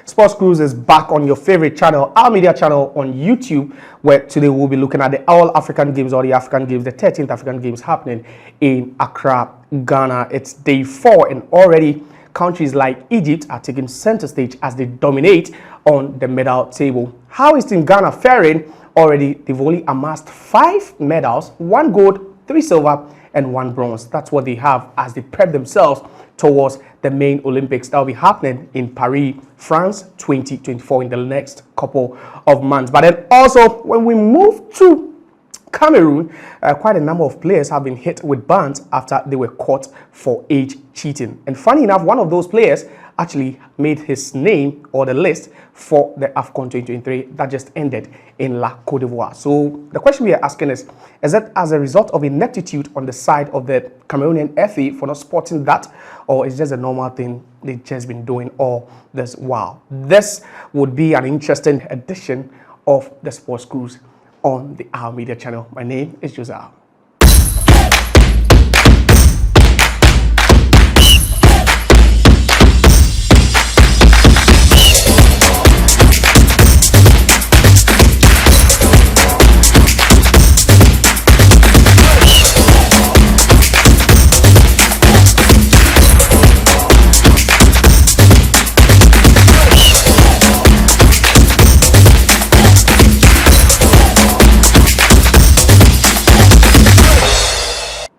Sports Cruise is back on your favorite channel, ALmedia channel on YouTube, where today we'll be looking at the All African Games, or the African Games, the 13th African Games happening in Accra, Ghana. It's day 4, and already countries like Egypt are taking center stage as they dominate on the medal table. How is Team Ghana faring? Already, they've only amassed 5 medals, 1 gold, 3 silver, and 1 bronze. That's what they have as they prep themselves towards the main Olympics that will be happening in Paris, France, 2024 in the next couple of months. But then also, when we move to Cameroon, quite a number of players have been hit with bans after they were caught for age cheating. And funny enough, one of those players actually made his name or the list for the AFCON 2023 that just ended in La Côte d'Ivoire. So the question we are asking is that as a result of ineptitude on the side of the Cameroonian FA for not spotting that, or is just a normal thing they've just been doing all this while? This would be an interesting edition of the Sports Cruise on the ALmedia channel. My name is Joseph.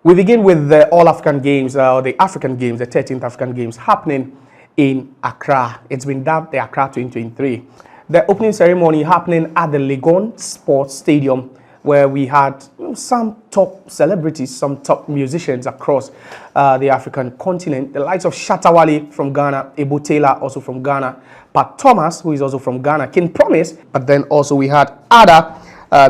We begin with the All African Games, the African Games, the 13th African Games happening in Accra. It's been dubbed the Accra 2023. The opening ceremony happening at the Legon Sports Stadium, where we had some top celebrities, some top musicians across the African continent. The likes of Shatta Wale from Ghana, Ebo Taylor also from Ghana, Pat Thomas, who is also from Ghana, King Promise, but then also we had other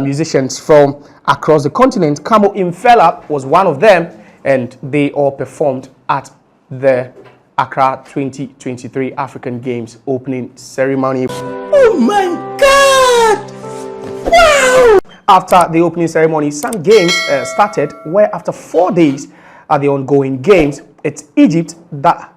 musicians from across the continent. Kamo Imfela was one of them, and they all performed at the Accra 2023 African Games opening ceremony. Oh my God! Wow! After the opening ceremony, some games started, where after 4 days at the ongoing games, it's Egypt that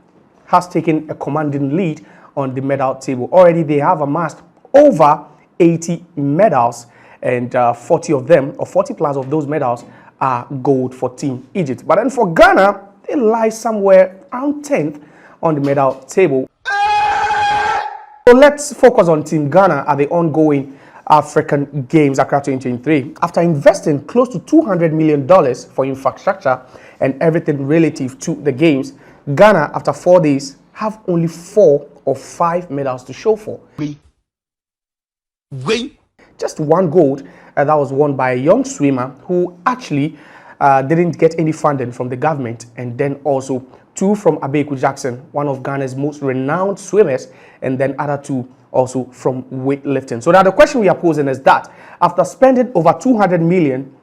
has taken a commanding lead on the medal table. Already they have amassed over 80 medals, and 40 of them, or 40 plus of those medals, are gold for Team Egypt. But then for Ghana, they lie somewhere around 10th on the medal table. So let's focus on Team Ghana at the ongoing African Games Accra 2023. After investing close to $200 million for infrastructure and everything relative to the games, Ghana, after 4 days, have only 4 or 5 medals to show for. Just 1 gold that was won by a young swimmer who actually didn't get any funding from the government, and then also 2 from Abeku Jackson, one of Ghana's most renowned swimmers, and then other 2 also from weightlifting. So now the question we are posing is that after spending over $200 million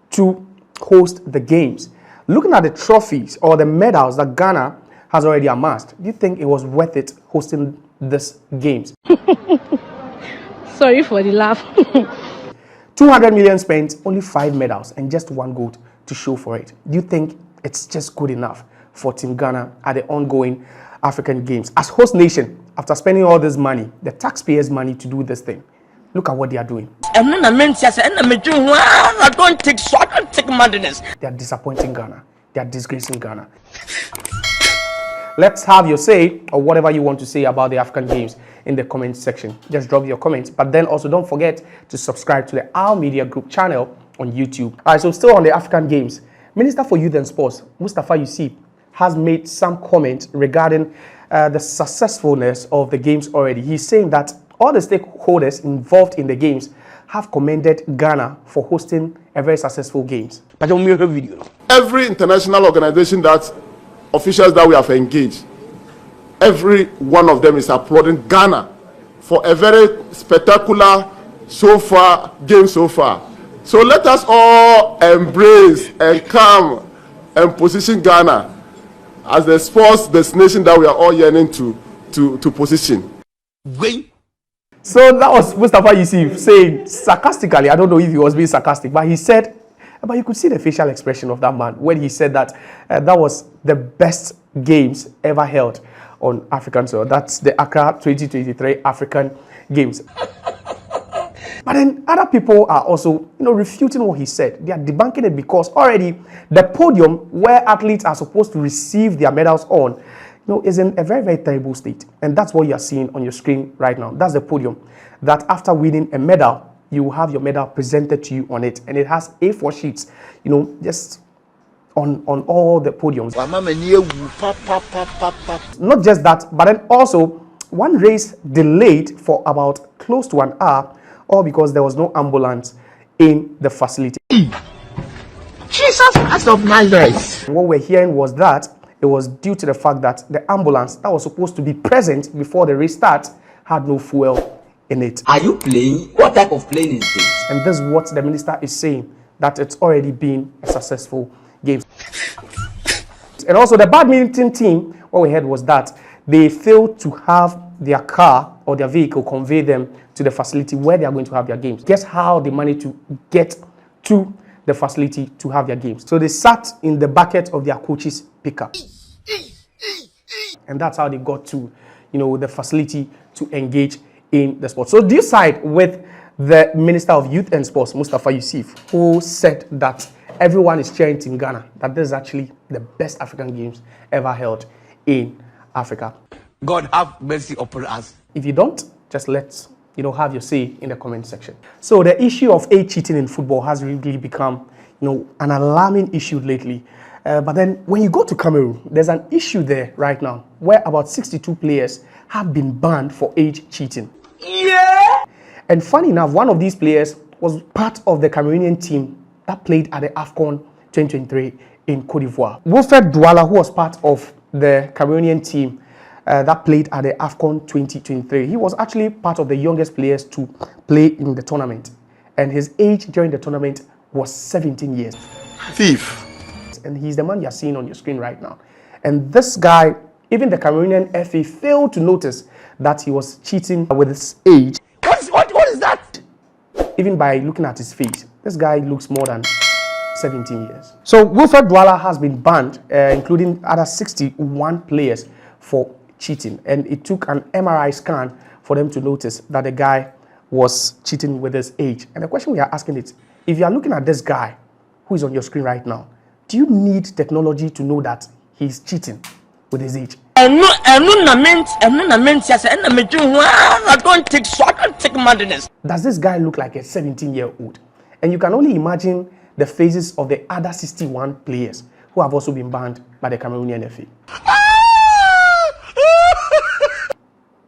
to host the games, looking at the trophies or the medals that Ghana has already amassed, do you think it was worth it hosting this games? Sorry for the laugh. 200 million spent, only 5 medals, and just 1 gold to show for it. Do you think it's just good enough for Team Ghana at the ongoing African Games? As host nation, after spending all this money, the taxpayers' money to do this thing, look at what they are doing. I don't take madness. They are disappointing Ghana. They are disgracing Ghana. Let's have your say, or whatever you want to say about the African Games, in the comment section. Just drop your comments. But then also don't forget to subscribe to the ALmedia group channel on YouTube. All right, so still on the African Games, Minister for Youth and Sports, Mustafa Yusuf, has made some comments regarding the successfulness of the games already. He's saying that all the stakeholders involved in the games have commended Ghana for hosting a very successful games. Every international organization that officials that we have engaged, every one of them is applauding Ghana for a very spectacular game so far. So let us all embrace and come and position Ghana as the sports destination that we are all yearning to position. So that was Mustafa Yusuf saying sarcastically, I don't know if he was being sarcastic, but he said, but you could see the facial expression of that man when he said that that was the best games ever held on African soil. That's the Accra 2023 African Games. But then other people are also, refuting what he said. They are debunking it because already the podium where athletes are supposed to receive their medals on, is in a very, very terrible state. And that's what you are seeing on your screen right now. That's the podium that after winning a medal, you will have your medal presented to you on it. And it has A4 sheets, just on all the podiums. Not just that, but then also one race delayed for about close to an hour, all because there was no ambulance in the facility. Jesus Christ of Nazareth. What we're hearing was that it was due to the fact that the ambulance that was supposed to be present before the race starts had no fuel in it. Are you playing? What type of plane is this? And this is what the minister is saying, that it's already been a successful game. And also the badminton team, what we heard was that they failed to have their car or their vehicle convey them to the facility where they are going to have their games. Guess how they managed to get to the facility to have their games? So they sat in the bucket of their coach's pickup. And that's how they got to, the facility to engage in the sport. So do you side with the Minister of Youth and Sports, Mustafa Yusuf, who said that everyone is cheering Team Ghana, that this is actually the best African Games ever held in Africa? God have mercy upon us. If you don't, just let's have your say in the comment section. So the issue of age cheating in football has really become an alarming issue lately. But then when you go to Cameroon, there's an issue there right now where about 62 players have been banned for age cheating. Yeah. And funny enough, one of these players was part of the Cameroonian team that played at the AFCON 2023 in Cote d'Ivoire. Wilfred Douala, who was part of the Cameroonian team that played at the AFCON 2023, he was actually part of the youngest players to play in the tournament. And his age during the tournament was 17 years. Thief. And he's the man you're seeing on your screen right now. And this guy, even the Cameroonian FA failed to notice that he was cheating with his age. What is that? Even by looking at his face, this guy looks more than 17 years. So Wilfred Douala has been banned, including other 61 players for cheating. And it took an MRI scan for them to notice that the guy was cheating with his age. And the question we are asking is, if you are looking at this guy who is on your screen right now, do you need technology to know that he's cheating with his age? I don't take madness. Does this guy look like a 17-year-old? And you can only imagine the faces of the other 61 players who have also been banned by the Cameroonian FA.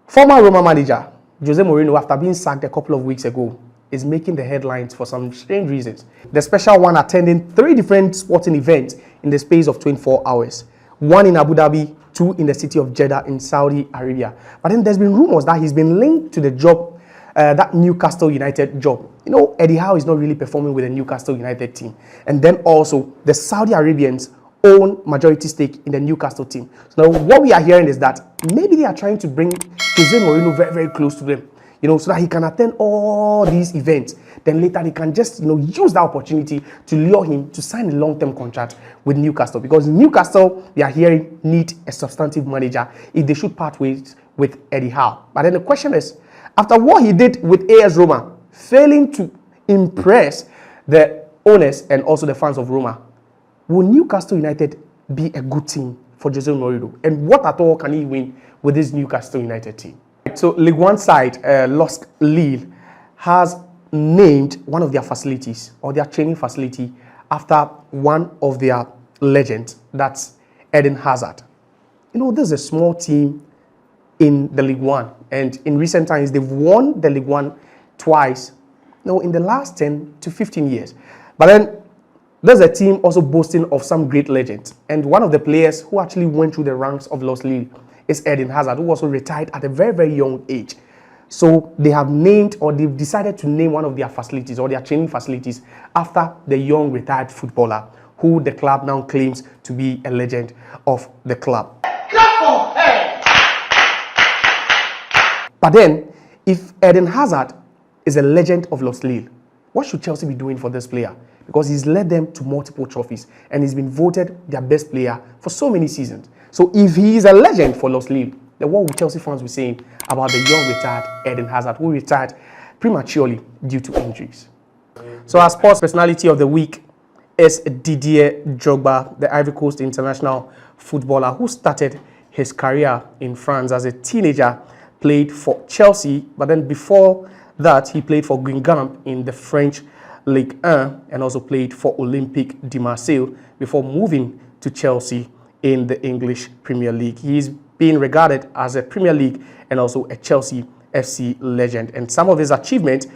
Former Roma manager Jose Mourinho, after being sacked a couple of weeks ago, is making the headlines for some strange reasons. The special one attending 3 different sporting events in the space of 24 hours. 1 in Abu Dhabi, 2 in the city of Jeddah in Saudi Arabia. But then there's been rumors that he's been linked to the job, that Newcastle United job. Eddie Howe is not really performing with the Newcastle United team. And then also the Saudi Arabians own majority stake in the Newcastle team. So now what we are hearing is that maybe they are trying to bring Jose Mourinho very, very close to them, so that he can attend all these events. Then later they can just, use that opportunity to lure him to sign a long-term contract with Newcastle. Because Newcastle, they are hearing, need a substantive manager if they should part ways with Eddie Howe. But then the question is, after what he did with AS Roma, failing to impress the owners and also the fans of Roma, will Newcastle United be a good team for Jose Mourinho? And what at all can he win with this Newcastle United team? So League One side, Lost Lille, has named one of their facilities or their training facility after one of their legends, that's Eden Hazard. This is a small team in the League One, and in recent times they've won the League One twice, in the last 10 to 15 years. But then there's a team also boasting of some great legends, and one of the players who actually went through the ranks of Lost Lille is Eden Hazard, who also retired at a very, very young age. So they have named, or they've decided to name one of their facilities or their training facilities after the young retired footballer who the club now claims to be a legend of the club. But then, if Eden Hazard is a legend of Lost Lille, what should Chelsea be doing for this player? Because he's led them to multiple trophies and he's been voted their best player for so many seasons. So if he is a legend for Lost League, then what would Chelsea fans be saying about the young retired Eden Hazard, who retired prematurely due to injuries? So our sports personality of the week is Didier Drogba, the Ivory Coast international footballer who started his career in France as a teenager, played for Chelsea, but then before that he played for Guingamp in the French Ligue 1 and also played for Olympique de Marseille before moving to Chelsea in the English Premier League. He's being regarded as a Premier League and also a Chelsea FC legend. And some of his achievement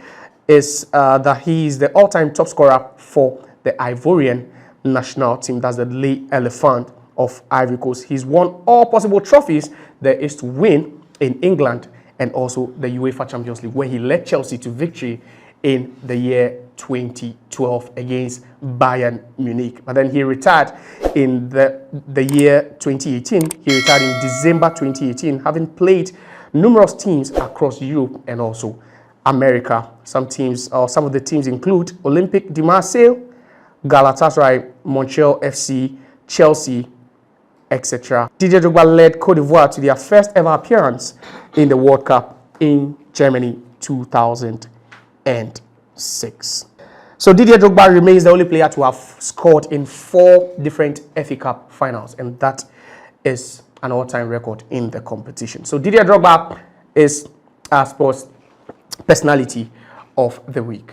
is that he is the all-time top scorer for the Ivorian national team. That's the Les Elephants of Ivory Coast. He's won all possible trophies there is to win in England and also the UEFA Champions League, where he led Chelsea to victory in the year 2012 against Bayern Munich. But then he retired in the year 2018. He retired in December 2018, having played numerous teams across Europe and also America. Some of the teams include Olympique de Marseille, Galatasaray, Montreal FC, Chelsea, etc. Didier Drogba led Cote d'Ivoire to their first ever appearance in the World Cup in Germany 2006. So Didier Drogba remains the only player to have scored in 4 different FA Cup finals, and that is an all-time record in the competition. So Didier Drogba is our sports personality of the week.